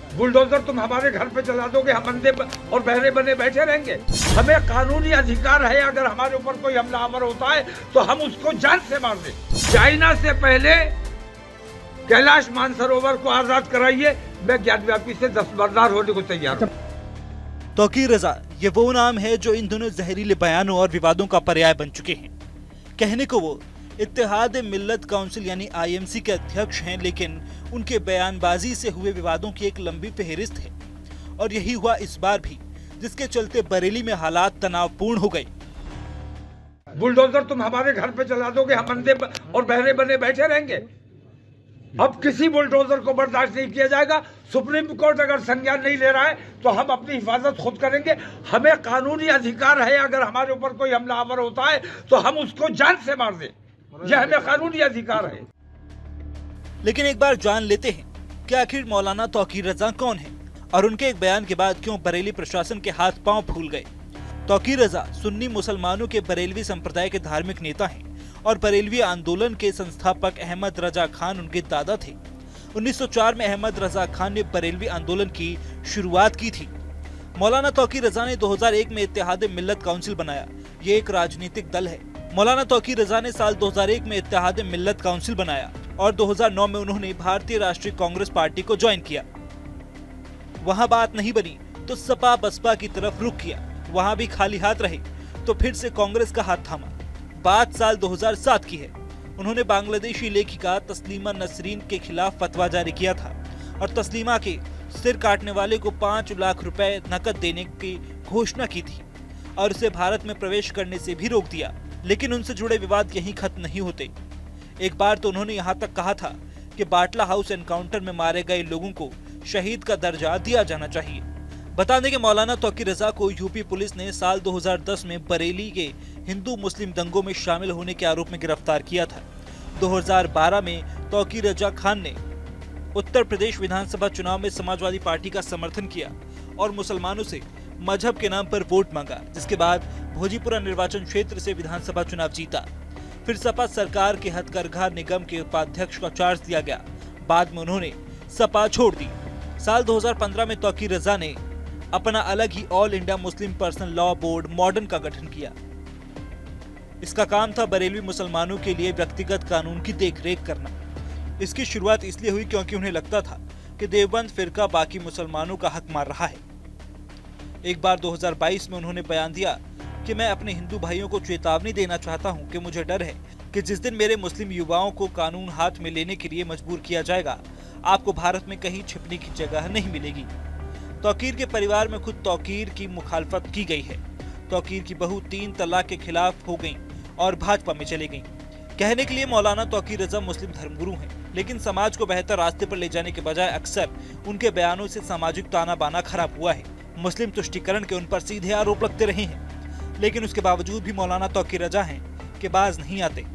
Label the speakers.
Speaker 1: Bulldozer तुम हमारे घर पे चला दोगे, हम अंधे और बहरे बने बैठे रहेंगे? हमें कानूनी अधिकार है, अगर हमारे ऊपर कोई हमलावर होता है तो हम उसको जान से मार दें। चाइना से पहले कैलाश मानसरोवर को आजाद कराइए, मैं ज्ञानव्यापी से दस्तबरदार होने को तैयार हूँ।
Speaker 2: तौकीर रजा ये वो नाम है जो इन दोनों जहरीले बयानों और विवादों का पर्याय बन चुके हैं। कहने को वो इत्तेहाद मिल्लत काउंसिल यानी IMC के अध्यक्ष हैं, लेकिन उनके बयानबाजी से हुए विवादों की एक लंबी फहरिस्त है और यही हुआ इस बार भी, जिसके चलते बरेली में हालात तनावपूर्ण हो गए।
Speaker 1: बुलडोजर तुम हमारे घर पे चला दोगे, हम अंधे और बहरे बने बैठे रहेंगे? अब किसी बुलडोजर को बर्दाश्त नहीं किया जाएगा। सुप्रीम कोर्ट अगर संज्ञान नहीं ले रहा है तो हम अपनी हिफाजत खुद करेंगे। हमें कानूनी अधिकार है, अगर हमारे ऊपर कोई हमलावर होता है तो हम उसको जान से मार दें, यह हमें कानूनी अधिकार है।
Speaker 2: लेकिन एक बार जान लेते हैं कि आखिर मौलाना तौकीर रजा कौन है और उनके एक बयान के बाद क्यों बरेली प्रशासन के हाथ पांव फूल गए। तौकीर रजा सुन्नी मुसलमानों के बरेलवी संप्रदाय के धार्मिक नेता हैं और बरेलवी आंदोलन के संस्थापक अहमद रजा खान उनके दादा थे। 1904 में अहमद रजा खान ने बरेलवी आंदोलन की शुरुआत की थी। मौलाना तौकीर रजा ने 2001 में इत्तेहाद मिल्लत काउंसिल बनाया। ये एक राजनीतिक दल है। मौलाना तौकीर रजा ने साल 2001 में इत्तेहाद मिल्लत काउंसिल बनाया और 2009 में उन्होंने भारतीय राष्ट्रीय कांग्रेस पार्टी को ज्वाइन किया। वहां बात नहीं बनी तो सपा बसपा की तरफ रुख किया। वहां भी खाली हाथ रहे तो फिर से कांग्रेस का हाथ थामा। बात साल 2007 की है। उन्होंने बांग्लादेशी लेखिका तस्लीमा नसरीन के खिलाफ फतवा जारी किया था और तस्लीमा के सिर काटने वाले को 5 लाख रुपए नकद देने की घोषणा की थी और उसे भारत में प्रवेश करने से भी रोक दिया। लेकिन उनसे जुड़े विवाद यहीं खत्म नहीं होते। एक बार तो उन्होंने यहाँ तक कहा था कि बाटला हाउस एनकाउंटर में मारे गए लोगों को शहीद का दर्जा दिया जाना चाहिए। बता दें कि मौलाना तौकीर रजा को यूपी पुलिस ने साल 2010 में बरेली के हिंदू मुस्लिम दंगों में शामिल होने के आरोप में गिरफ्तार किया था। 2012 में तौकीर रजा खान ने उत्तर प्रदेश विधानसभा चुनाव में समाजवादी पार्टी का समर्थन किया और मुसलमानों से मजहब के नाम पर वोट मांगा, जिसके बाद भोजीपुरा निर्वाचन क्षेत्र से विधानसभा चुनाव जीता। फिर सपा सरकार के हथकरघा निगम के उपाध्यक्ष का चार्ज दिया गया। बाद में उन्होंने सपा छोड़ दी। साल 2015 में तौकीर रजा ने अपना अलग ही all India Muslim personal law board modern का गठन किया। इसका काम था बरेलवी मुसलमानों के लिए व्यक्तिगत कानून की देखरेख करना। इसकी शुरुआत इसलिए हुई क्योंकि उन्हें लगता था कि देवबंद फिरका बाकी मुसलमानों का हक मार रहा है। एक बार 2022 में उन्होंने बयान दिया कि मैं अपने हिंदू भाइयों को चेतावनी देना चाहता हूं कि मुझे डर है कि जिस दिन मेरे मुस्लिम युवाओं को कानून हाथ में लेने के लिए मजबूर किया जाएगा, आपको भारत में कहीं छिपने की जगह नहीं मिलेगी। तौकीर के परिवार में खुद तौकीर की मुखालफत की गई है। तौकीर की बहू 3 तलाक के खिलाफ हो गई और भाजपा में चले गई। कहने के लिए मौलाना तौकीर रजा मुस्लिम धर्मगुरु हैं, लेकिन समाज को बेहतर रास्ते पर ले जाने के बजाय अक्सर उनके बयानों से सामाजिक ताना बाना खराब हुआ है। मुस्लिम तुष्टीकरण के उन पर सीधे आरोप लगते रहे हैं, लेकिन उसके बावजूद भी मौलाना तौकीर रजा हैं कि बाज नहीं आते।